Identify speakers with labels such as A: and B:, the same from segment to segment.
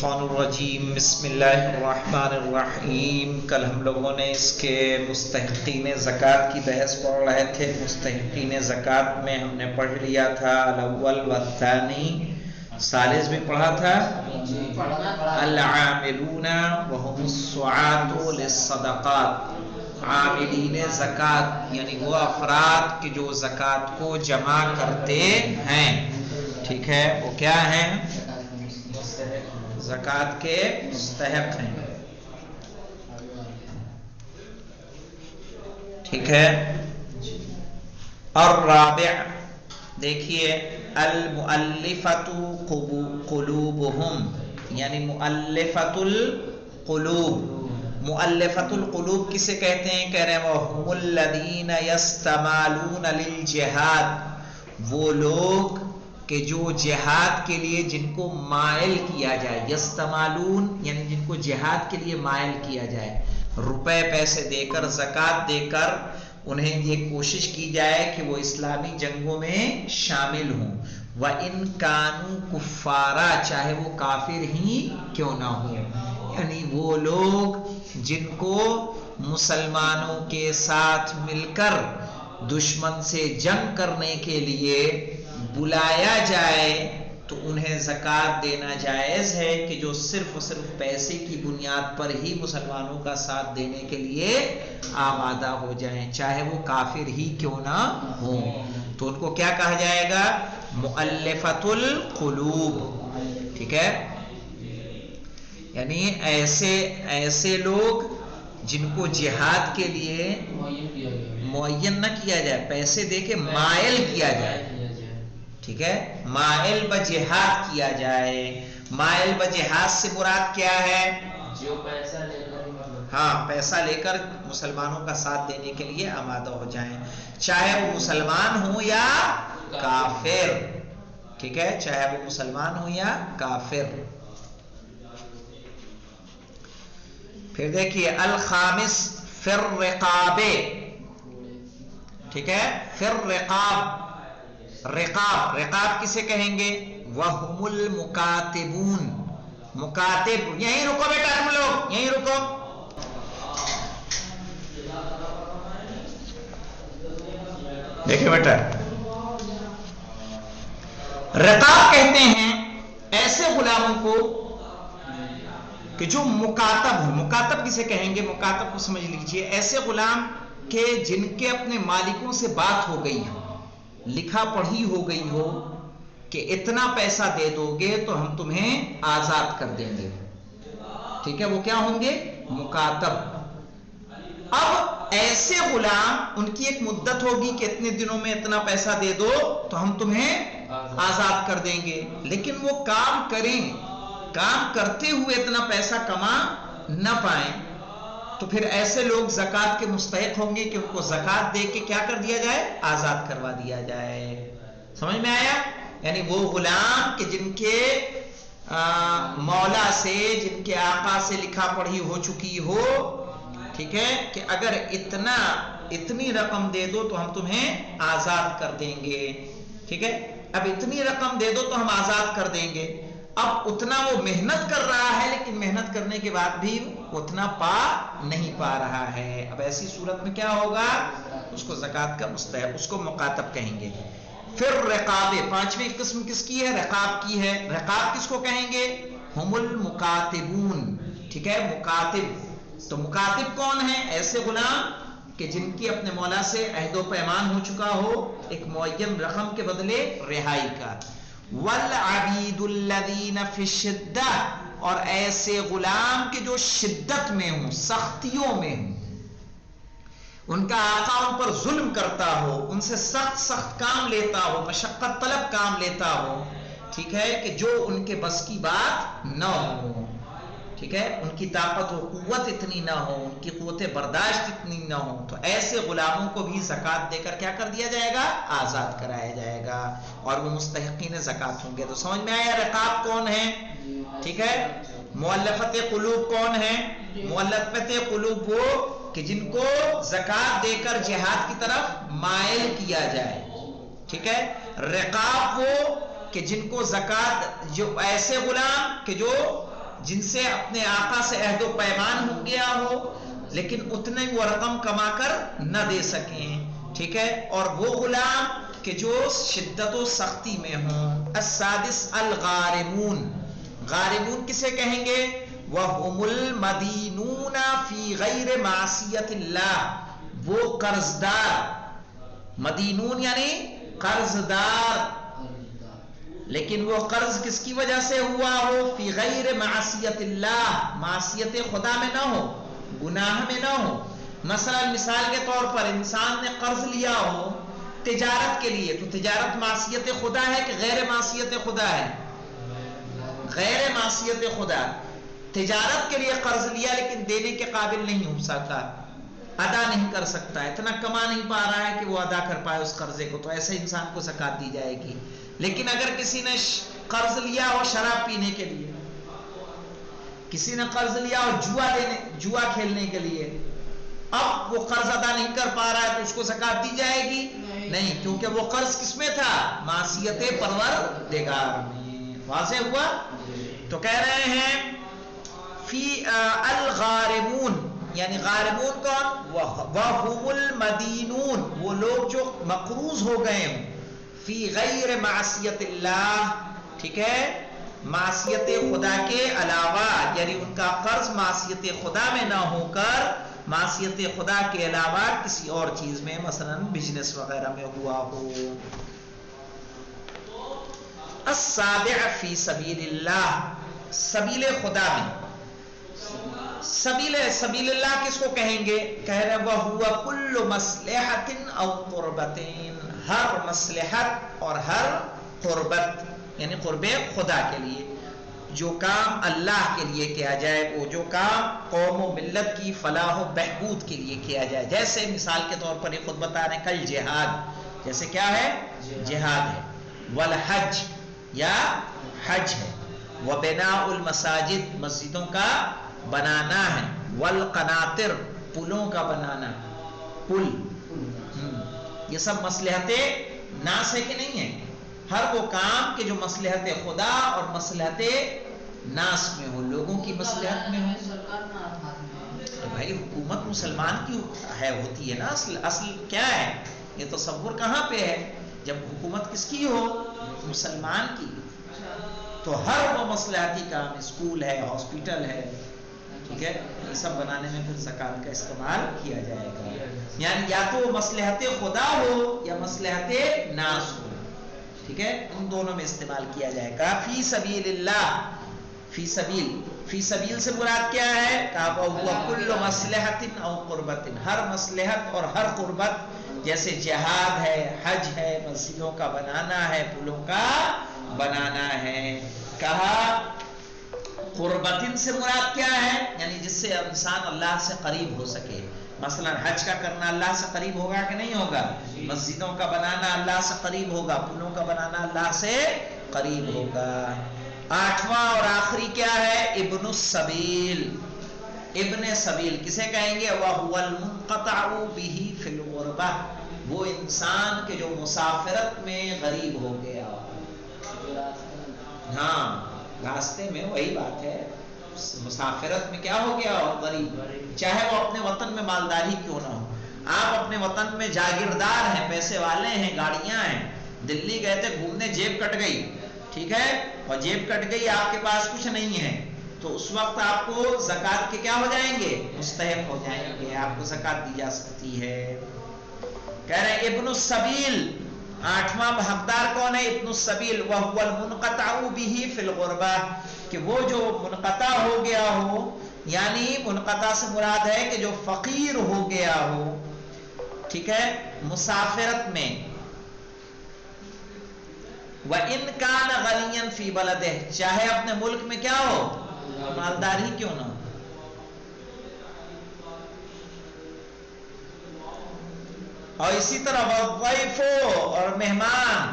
A: الشیطان الرجیم بسم اللہ الرحمن الرحیم۔ کل ہم لوگوں نے اس کے مستحقین زکوٰۃ کی بحث پڑھ رہے تھے۔ مستحقین زکوٰۃ میں ہم نے پڑھ لیا تھا الاول والثانی، ثالث بھی پڑھا تھا العاملون وهم الصعاة للصدقات، عاملین زکوٰۃ یعنی وہ افراد کہ جو زکوٰۃ کو جمع کرتے ہیں، ٹھیک ہے، وہ کیا ہیں؟ زکوٰۃ کے مستحق ہیں، ٹھیک ہے۔ اور رابع دیکھیے المؤلفۃ قلوبہم، یعنی مؤلفۃ القلوب۔ مؤلفۃ القلوب کسے کہتے ہیں؟ کہہ رہے ہیں وَهُمُ الَّذِينَ يَسْتَمَالُونَ لِلْجِهَادِ، وہ لوگ کہ جو جہاد کے لیے جن کو مائل کیا جائے، یستمالون یعنی جن کو جہاد کے لیے مائل کیا جائے، روپے پیسے دے کر، زکوٰۃ دے کر انہیں یہ کوشش کی جائے کہ وہ اسلامی جنگوں میں شامل ہوں۔ وَإِن كَانُوا كُفَّارًا، چاہے وہ کافر ہی کیوں نہ ہو، یعنی وہ لوگ جن کو مسلمانوں کے ساتھ مل کر دشمن سے جنگ کرنے کے لیے بلایا جائے تو انہیں زکوٰۃ دینا جائز ہے، کہ جو صرف و صرف پیسے کی بنیاد پر ہی مسلمانوں کا ساتھ دینے کے لیے آمادہ ہو جائیں، چاہے وہ کافر ہی کیوں نہ ہوں۔ تو ان کو کیا کہا جائے گا؟ مؤلفۃ القلوب، ٹھیک ہے، یعنی ایسے لوگ جن کو جہاد کے لیے معین نہ کیا جائے، پیسے دے کے مائل کیا جائے، ٹھیک ہے، مائل بجہاد کیا جائے۔ مائل بجہاد سے مراد کیا ہے؟ جو پیسہ لے کر، ہاں، پیسہ لے کر مسلمانوں کا ساتھ دینے کے لیے آمادہ ہو جائیں، چاہے وہ مسلمان ہوں یا کافر، ٹھیک ہے، چاہے وہ مسلمان ہوں یا کافر۔ پھر دیکھیے الخامس فی الرقاب، ٹھیک ہے، فی الرقاب، رقاب کسے کہیں گے؟ وَهُمُ الْمُكَاتِبُونَ، مکاتب، یہیں رکو بیٹا، تم لوگ یہیں رکو۔ دیکھیں بیٹا، رقاب کہتے ہیں ایسے غلاموں کو کہ جو مکاتب ہو۔ مکاتب کسے کہیں گے؟ مکاتب کو سمجھ لیجئے، ایسے غلام کہ جن کے اپنے مالکوں سے بات ہو گئی ہو، لکھا پڑھی ہو گئی ہو کہ اتنا پیسہ دے دو گے تو ہم تمہیں آزاد کر دیں گے، ٹھیک ہے، وہ کیا ہوں گے؟ مکاتب۔ اب ایسے غلام، ان کی ایک مدت ہوگی کہ اتنے دنوں میں اتنا پیسہ دے دو تو ہم تمہیں آزاد کر دیں گے، لیکن وہ کام کریں، کام کرتے ہوئے اتنا پیسہ کما نہ پائیں، تو پھر ایسے لوگ زکوٰۃ کے مستحق ہوں گے کہ ان کو زکوٰۃ دے کے کیا کر دیا جائے؟ آزاد کروا دیا جائے۔ سمجھ میں آیا؟ یعنی وہ غلام کہ جن کے مولا سے، جن کے آقا سے لکھا پڑھی ہو چکی ہو، ٹھیک ہے، کہ اگر اتنی رقم دے دو تو ہم تمہیں آزاد کر دیں گے، ٹھیک ہے، اب اتنی رقم دے دو تو ہم آزاد کر دیں گے۔ اب اتنا وہ محنت کر رہا ہے، لیکن محنت کرنے کے بعد بھی اتنا نہیں پا رہا ہے، اب ایسی صورت میں کیا ہوگا؟ اس کو زکوٰۃ کا مستحق، اس کو مکاتب کہیں گے۔ پھر رقاب، پانچویں قسم کس کی ہے؟ رقاب کی ہے۔ رقاب کس کو کہیں گے؟ ہم المکاتبون، ٹھیک ہے، مکاتب۔ تو مکاتب کون ہیں؟ ایسے غلام کہ جن کی اپنے مولا سے عہد و پیمان ہو چکا ہو ایک معین رقم کے بدلے رہائی کا۔ والعبید الذین فی الشدہ، اور ایسے غلام کہ جو شدت میں ہوں، سختیوں میں ہوں، ان کا آقا ان پر ظلم کرتا ہو، ان سے سخت کام لیتا ہو، مشقت طلب کام لیتا ہو، ٹھیک ہے، کہ جو ان کے بس کی بات نہ ہو، ٹھیک ہے، ان کی طاقت و قوت اتنی نہ ہو، ان کی قوت برداشت اتنی نہ ہو، تو ایسے غلاموں کو بھی زکوٰۃ دے کر کیا کر دیا جائے گا؟ آزاد کرایا جائے گا، اور وہ مستحقین زکوٰۃ ہوں گے۔ تو سمجھ میں آیا رقاب کون ہے؟ ٹھیک ہے، مؤلفۃ قلوب کون ہے؟ مؤلفۃ قلوب وہ کہ جن کو زکوٰۃ دے کر جہاد کی طرف مائل کیا جائے، ٹھیک ہے۔ رقاب وہ کہ جن کو زکوٰۃ، جو ایسے غلام کہ جو جن سے اپنے آقا سے عہد و پیمان ہو گیا ہو لیکن اتنے وہ رقم کما کر نہ دے سکیں، ٹھیک ہے، اور وہ غلام کہ جو شدت و سختی میں ہوں۔ السادس الغارمون، غارمون کسے کہیں گے؟ وَهُمُ الْمَدِينُونَ فِي غَيْرِ مَعْصِيَةِ اللَّهِ، وہ قرضدار، مدینون یعنی قرضدار، لیکن وہ قرض کس کی وجہ سے ہوا ہو؟ فی غیر معصیت اللہ، معصیت خدا میں نہ ہو، گناہ میں نہ ہو۔ مثلا مثال کے طور پر انسان نے قرض لیا ہو تجارت کے لیے، تو تجارت معصیت خدا ہے کہ غیر معصیت خدا ہے؟ غیر معصیت خدا۔ تجارت کے لیے قرض لیا لیکن دینے کے قابل نہیں ہو سکتا، ادا نہیں کر سکتا، اتنا کما نہیں پا رہا ہے کہ وہ ادا کر پائے اس قرضے کو، تو ایسے انسان کو زکات دی جائے گی۔ لیکن اگر کسی نے قرض لیا ہو شراب پینے کے لیے، کسی نے قرض لیا ہو جوا کھیلنے کے لیے، اب وہ قرض ادا نہیں کر پا رہا ہے تو اس کو زکات دی جائے گی؟ نہیں، کیونکہ وہ قرض کس میں تھا؟ معصیت پروردگار میں۔ واضح ہوا؟ تو کہہ رہے ہیں فی الغارمون، یعنی غارمون کون؟ وَهُمُ الْمَدِينُونَ، وہ لوگ جو مقروض ہو گئے ہیں، فی غیر معصیت اللہ، ٹھیک ہے، معصیت خدا کے علاوہ، یعنی ان کا قرض معصیت خدا میں نہ ہو کر معصیت خدا کے علاوہ کسی اور چیز میں، مثلا بزنس وغیرہ میں ہوا ہو۔ السابع فی سبیل اللہ، سبیل خدا میں، سبیل اللہ کس کو کہیں گے؟ کہہ رہے وَهُوَ كُلُّ مَصْلِحَةٍ أَوْ قُرْبَةٍ، ہر مصلحت اور ہر قربت، یعنی قرب خدا کے لیے، جو کام اللہ کے لیے کیا جائے، وہ جو کام قوم و ملت کی فلاح و بہبود کے لیے کیا جائے، جیسے مثال کے طور پر یہ خود بتا رہے ہیں کل جہاد، جیسے کیا ہے؟ جہاد ہے، والحج یا حج ہے، وبناء المساجد، مسجدوں کا بنانا ہے، والقناطر، پلوں کا بنانا، پل، یہ سب مصلحت ناس ہے کہ نہیں ہے؟ ہر وہ کام کہ جو مصلحت خدا اور مصلحت ناس میں ہو، لوگوں کی مصلحت میں ہو۔ بھائی حکومت مسلمان کی ہوتی ہے نا، اصل کیا ہے؟ یہ تصور کہاں پہ ہے؟ جب حکومت کس کی ہو؟ مسلمان کی، تو ہر وہ مصلحتی کام، اسکول ہے، ہاسپٹل ہے، ٹھیک ہے، یہ سب بنانے میں پھر زکات کا استعمال کیا جائے گا، یعنی یا تو مصلحت خدا ہو یا مصلحت ناس ہو، ٹھیک ہے، ان دونوں میں استعمال کیا جائے گا۔ فی سبیل اللہ، فی سبیل سے مراد کیا ہے؟ کہا وہ کل مصلحت او قربت، ہر مصلحت اور ہر قربت، جیسے جہاد ہے، حج ہے، مسجدوں کا بنانا ہے، پلوں کا بنانا ہے۔ کہا قربتن سے مراد کیا ہے؟ یعنی جس سے انسان اللہ سے قریب ہو سکے، مثلا حج کا کرنا اللہ سے قریب ہوگا کہ نہیں ہوگا؟ مسجدوں کا بنانا اللہ سے قریب ہوگا، پلوں کا بنانا اللہ سے قریب ہوگا۔ آٹھواں اور آخری کیا ہے؟ ابن السبیل، ابن سبیل کسے کہیں گے؟ وَهُوَ الْمُنْقَطَعُ بِهِ فِي الْغُرْبَةِ، وہ انسان کے جو مسافرت میں غریب ہو گیا، ہاں راستے میں، وہی بات ہے، مسافرت میں کیا ہو گیا ہو؟ غریب، چاہے وہ اپنے وطن میں مالداری کیوں نہ ہو۔ آپ اپنے وطن میں جاگیردار ہیں، پیسے والے ہیں، گاڑیاں ہیں، دلی گئے تھے گھومنے، جیب کٹ گئی، ٹھیک ہے، اور جیب کٹ گئی، آپ کے پاس کچھ نہیں ہے، تو اس وقت آپ کو زکات کے کیا ہو جائیں گے؟ مستحق ہو جائیں گے، آپ کو زکات دی جا سکتی ہے۔ کہہ رہے ابن السبیل، آٹھواں حقدار کون ہے؟ ابن السبیل، وَهُوَ الْمُنْقَطَعُ بِهِ فِي الْغُرْبَةِ، کہ وہ جو منقطع ہو گیا ہو، یعنی منقطع سے مراد ہے کہ جو فقیر ہو گیا ہو، ٹھیک ہے، مسافرت میں، وَإِنْ كَانَ غَنِيًّا فِي بَلَدِهِ، چاہے اپنے ملک میں کیا ہو؟ مالدار ہی کیوں نہ ہو۔ اور اسی طرح وَالضَّيْفُ، اور مہمان،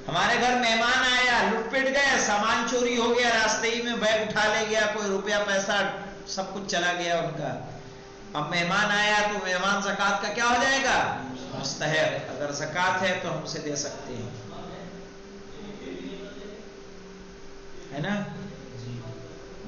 A: ہمارے گھر مہمان آیا، لٹ پٹ گئے، سامان چوری ہو گیا، راستے ہی میں بیگ اٹھا لے گیا، کوئی روپیہ پیسہ سب کچھ چلا گیا ان کا، اب مہمان آیا تو مہمان زکات کا کیا ہو جائے گا؟ مستحق، اگر زکات ہے تو ہم اسے دے سکتے ہیں، ہے نا؟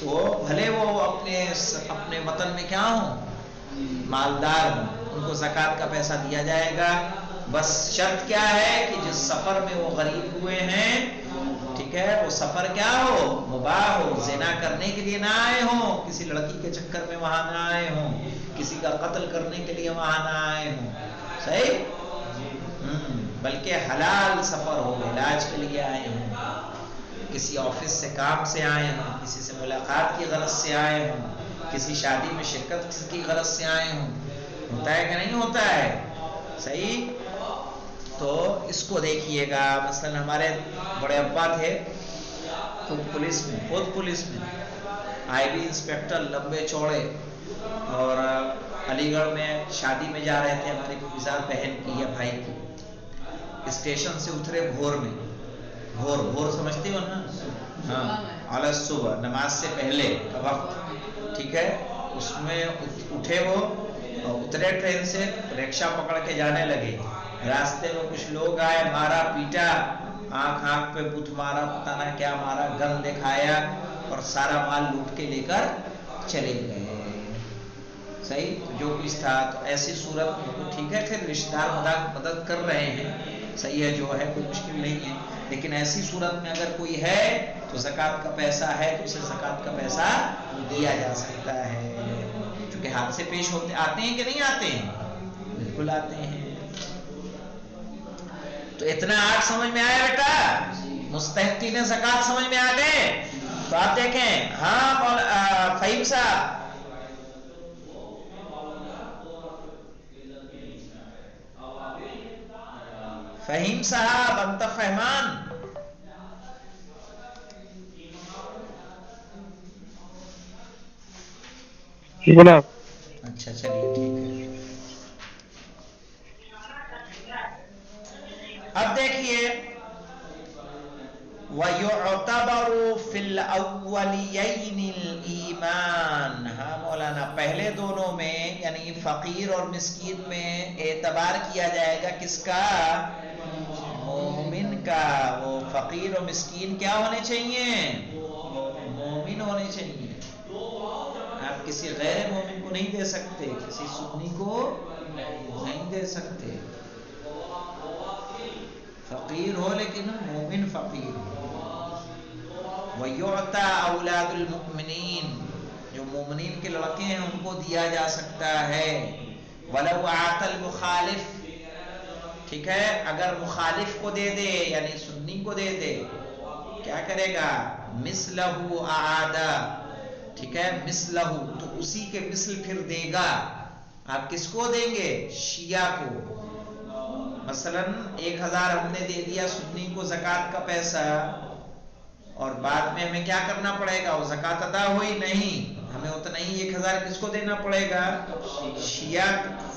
A: تو بھلے وہ اپنے وطن میں کیا ہوں، مالدار ہوں، ان کو زکوٰۃ کا پیسہ دیا جائے گا. بس شرط کیا ہے کہ جس سفر میں وہ غریب ہوئے ہیں، ٹھیک ہے، وہ سفر کیا ہو، مباح ہو، زنا کرنے کے لیے نہ آئے ہوں، کسی لڑکی کے چکر میں وہاں نہ آئے ہوں، کسی کا قتل کرنے کے لیے وہاں نہ آئے ہوں. صحیح، بلکہ حلال سفر ہو، علاج کے لیے آئے ہوں، کسی آفس سے کام سے آئے ہوں، کسی سے ملاقات کی غرض سے آئے ہوں، کسی شادی میں شرکت کی غرض سے آئے ہوں. ہوتا ہے کہ نہیں ہوتا ہے؟ صحیح. تو اس کو دیکھیے گا، مثلا ہمارے بڑے ابا تھے خود پولیس میں آئی بی انسپیکٹر، لمبے چوڑے، اور علی گڑھ میں شادی میں جا رہے تھے ہماری کوئی بہن کی یا بھائی کی. اسٹیشن سے اترے بھور میں، بھور سمجھتے ہو نا؟ ہاں، علی صبح نماز سے پہلے کا وقت، ٹھیک ہے. اس میں اٹھے وہ، اترے ٹرین سے، رکشا پکڑ کے جانے لگے. راستے میں کچھ لوگ آئے، مارا پیٹا، آنکھ پہ بت مارا، پتہ نہ کیا مارا، گن دکھایا، اور سارا مال لوٹ کے لے کر چلے گئے. صحیح. جو کچھ تھا، تو ایسی صورت میں ٹھیک ہے، پھر رشتہ دار مدد کر رہے ہیں، صحیح ہے، جو ہے کوئی مشکل نہیں ہے. لیکن ایسی صورت میں اگر کوئی ہے تو زکوٰۃ کا پیسہ ہے تو اسے زکوٰۃ کا پیسہ دیا جا سکتا ہے. چونکہ حادثے پیش آتے ہیں کہ نہیں آتے ہیں؟ بالکل آتے ہیں. تو اتنا آج سمجھ میں آیا بیٹا؟ مستحقین زکوٰۃ سمجھ میں آ گئے؟ تو آپ دیکھیں. ہاں فہیم صاحب، فہیم صاحب، انت فہمان؟
B: جناب.
A: اچھا چلیے ٹھیک ہے. اب دیکھیے، وَيُعْتَبَرُ فِي الْأَوَّلِيَيْنِ الْإِيمَانِ. ہاں مولانا، پہلے دونوں میں یعنی فقیر اور مسکین میں اعتبار کیا جائے گا کس کا؟ مومن کا. وہ فقیر اور مسکین کیا ہونے چاہیے؟ مومن ہونے چاہیے. آپ کسی غیر مومن کو نہیں دے سکتے، کسی سنی کو نہیں دے سکتے. فقیر ہو لیکن مومن فقیر ہو. وَيُعْتَى أَوْلَادُ الْمُؤْمِنِينَ، جو مومنین کے لڑکے ہیں ان کو دیا جا سکتا ہے. وَلَوْ أَعْطَى الْمُخَالِفِ، ٹھیک ہے، اگر مخالف کو دے دے یعنی سنی کو دے دے، کیا کرے گا؟ مِثْلَهُ أَعَادَ، ٹھیک ہے، مِثْلَهُ، تو اسی کے مثل پھر دے گا. آپ کس کو دیں گے؟ شیعہ کو. مثلا 1000 ہم نے دے دیا سنی کو زکوٰۃ کا پیسہ، اور بعد میں ہمیں کیا کرنا پڑے گا؟ وہ زکوٰۃ ادا ہوئی نہیں، ہمیں اتنا ہی 1000 کس کو دینا پڑے گا؟ شیعہ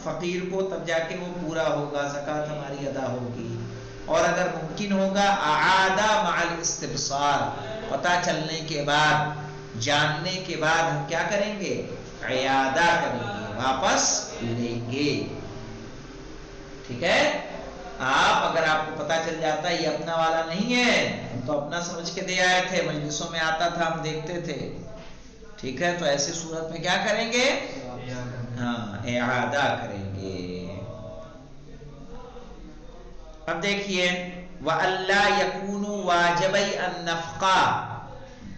A: فقیر کو، تب جا کے وہ پورا ہوگا، زکوٰۃ ہماری ادا ہوگی. اور اگر ممکن ہوگا اعادہ مع الاستبصار، پتہ چلنے کے بعد، جاننے کے بعد ہم کیا کریں گے؟ عیادہ کریں گے، واپس لیں گے. ٹھیک ہے. اگر آپ کو پتا چل جاتا ہے یہ اپنا والا نہیں ہے، ہم تو اپنا سمجھ کے دے آئے تھے، مجلسوں میں آتا تھا ہم دیکھتے تھے، ٹھیک ہے، تو ایسی صورت میں کیا کریں گے؟ ہاں، اعادہ کریں گے. اب دیکھیے، وَأَلَّا يَكُونُوا وَاجِبَيْ النَّفْقَةِ،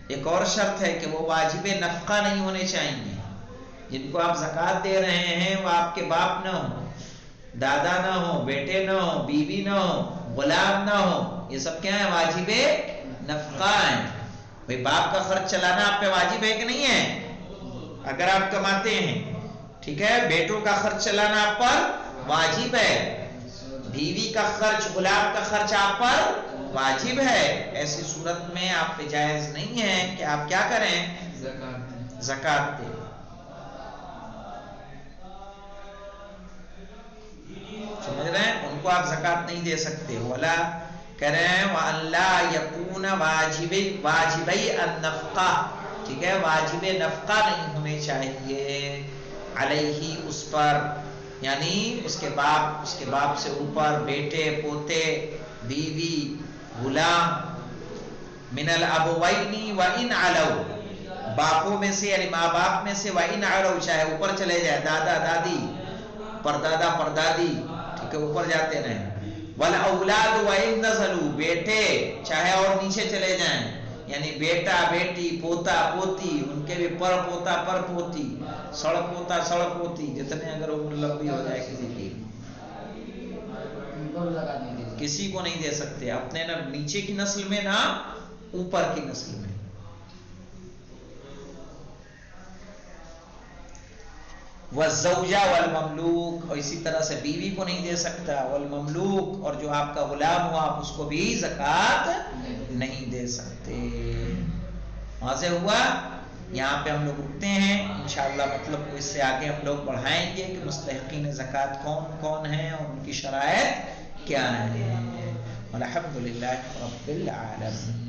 A: ایک اور شرط ہے کہ وہ واجب نفقہ نہیں ہونے چاہیے. جن کو آپ زکوٰۃ دے رہے ہیں وہ آپ کے باپ نہ ہو، دادا نہ ہو، بیٹے نہ ہو، بیوی نہ ہو، غلام نہ ہو. یہ سب کیا ہے؟ واجب نفقہ ہیں. بھئی باپ کا خرچ چلانا آپ پہ واجب ہے کہ نہیں ہے؟ اگر آپ کماتے ہیں، ٹھیک ہے، بیٹوں کا خرچ چلانا آپ پر واجب ہے، بیوی کا خرچ، غلام کا خرچ آپ پر واجب ہے. ایسی صورت میں آپ پہ جائز نہیں ہے کہ آپ کیا کریں؟ زکوٰۃ دیں. سمجھ رہے ہیں؟ ان کو آپ زکوٰۃ نہیں دے سکتے. ولا کہہ رہے ہیں وَأَلَّا يَكُونَ وَاجِبَيْ النَّفْقَةِ، ٹھیک ہے، واجب نفقہ نہیں ہونے چاہیے علیہ، اس پر، یعنی اس کے باپ سے اوپر، بیٹے، پوتے، بیوی، غلام، من الابوین وان علوا، باپوں میں سے یعنی ماں باپ میں سے وَإِنْ عَلَوْا چاہے اوپر چلے جائے دادا دادی پردادا پردادی ٹھیک ہے اوپر جاتے رہیں وَالْأَوْلَادُ وَإِنْ نَزَلُوا بیٹے چاہے اور نیچے چلے جائیں یعنی بیٹا بیٹی پوتا پوتی ان کے بھی پر پوتا پر پوتی سڑ پوتا سڑ پوتی جتنے اگر عمر لمبی ہو جائے کسی کی کسی کو نہیں دے سکتے اپنے نہ نیچے کی نسل میں نہ اوپر کی نسل میں والزوجہ والمملوک اور اسی طرح سے بیوی کو نہیں دے سکتا والمملوک اور جو آپ کا غلام ہوا آپ اس کو بھی زکوٰۃ نہیں دے سکتے واضح ہوا یہاں پہ ہم لوگ رکتے ہیں انشاءاللہ مطلب کو اس سے آگے ہم لوگ بڑھائیں گے کہ مستحقین زکوٰۃ کون کون ہیں اور ان کی شرائط کیا ہیں الحمدللہ رب العالمین